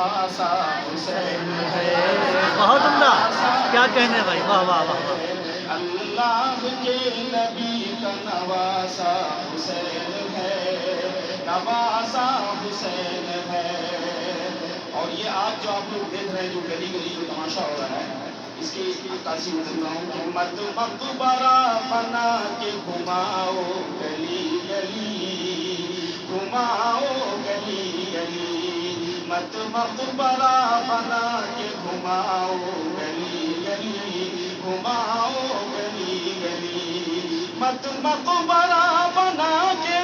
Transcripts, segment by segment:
نواسا حسین ہے۔ بہت عمدہ، کیا کہنے بھائی، واہ واہ واہ واہ۔ اللہ کے نبی کا نواسا حسین ہے، نواسا حسین ہے۔ اور یہ آج جو آپ لوگ دیکھ رہے ہیں، جو گلی گلی جو تماشا ہو رہا ہے، اس کی عکاسی میں دیکھ رہا ہوں کہ مقبرہ بنا کے گھماؤ گلی گلی، گھماؤ گلی گلی، مقبرہ بنا کے گھماؤ گلی گلی، گھماؤ گلی گلی، مقبرہ بنا کے،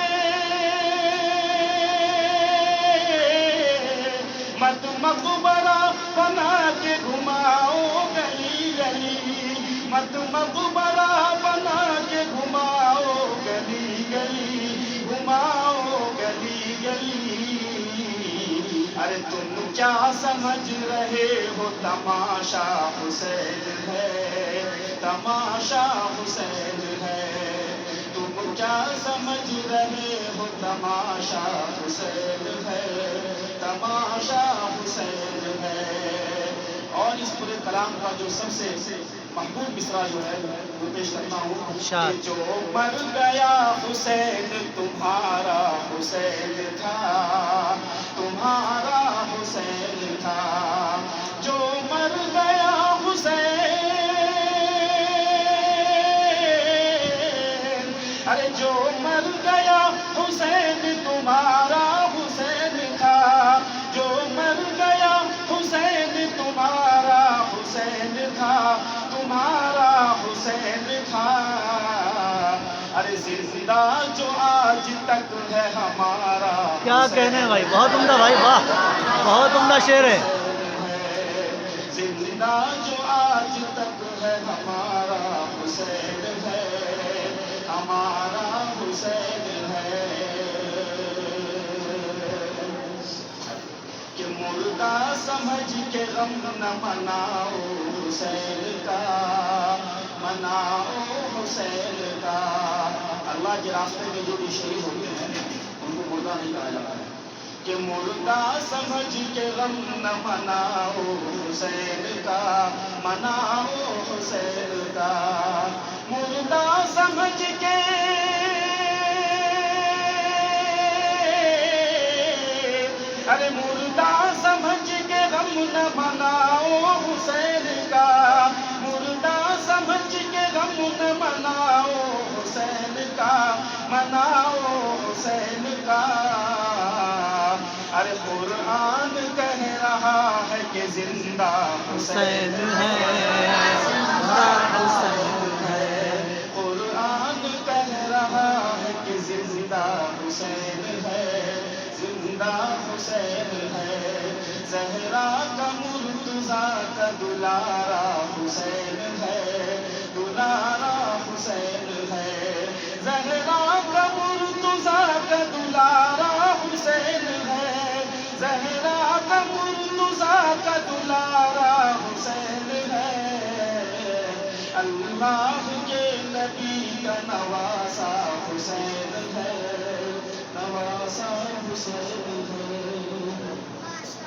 مقبرہ بنا کے گھماؤ گلی گلی، مقبرہ بنا کے گھماؤ گلی گلی، گھماؤ گلی گلی۔ ارے تم کیا سمجھ رہے ہو تماشا حسین ہے، تماشا حسین ہے۔ تم کیا سمجھ رہے ہو تماشا حسین ہے، تماشا حسین ہے۔ اور اس پورے کلام کا جو سب سے محبوب مصرع جو ہے وہ پیش کرتا ہوں کہ جو مر گیا حسین تمہارا حسین تھا، تمہارا حسین تھا، جو مر گیا حسین، ارے جو مر گیا حسین تمہارا حسین تھا، جو مر گیا حسین تمہارا حسین تھا، تمہارا حسین تھا۔ ارے زندہ جو آج تک ہے ہمارا، کیا کہنے بھائی، بہت عمدہ بھائی، واہ، بہت عمدہ شعر ہے۔ زندہ جو آج تک ہے ہمارا حسین ہے، ہمارا حسین ہے۔ کہ مردہ سمجھ کے غم نہ مناؤ حسین کا، مناؤ حسین کا۔ اللہ کے راستے میں جو بھی شہید ہوتے ہیں ان کو مردہ نہیں کہا جاتا ہے۔ کہ مردہ سمجھ کے غم نہ مناؤ حسین کا، مناؤ حسین کا، مردہ سمجھ کے، ارے مردہ سمجھ کے غم نہ مناؤ حسین کا، مردہ سمجھ کے غم نہ مناؤ حسین کا، مناؤ حسین کا۔ ارے قرآن کہہ رہا ہے کہ زندہ حسین ہے، زندہ حسین ہے۔ قرآن کہہ رہا ہے کہ زندہ حسین ہے، زندہ حسین ہے۔ زہرا کا مرتضیٰ کا دلارا حسین ہے، دلارا حسین ہے۔ زہرا کا مرتضیٰ کا دلارا حسین ہے، زہرا کا مرتضیٰ کا دلارا حسین ہے۔ اللہ کے نبی کا نواسا حسین ہے، نواسا حسین ہے۔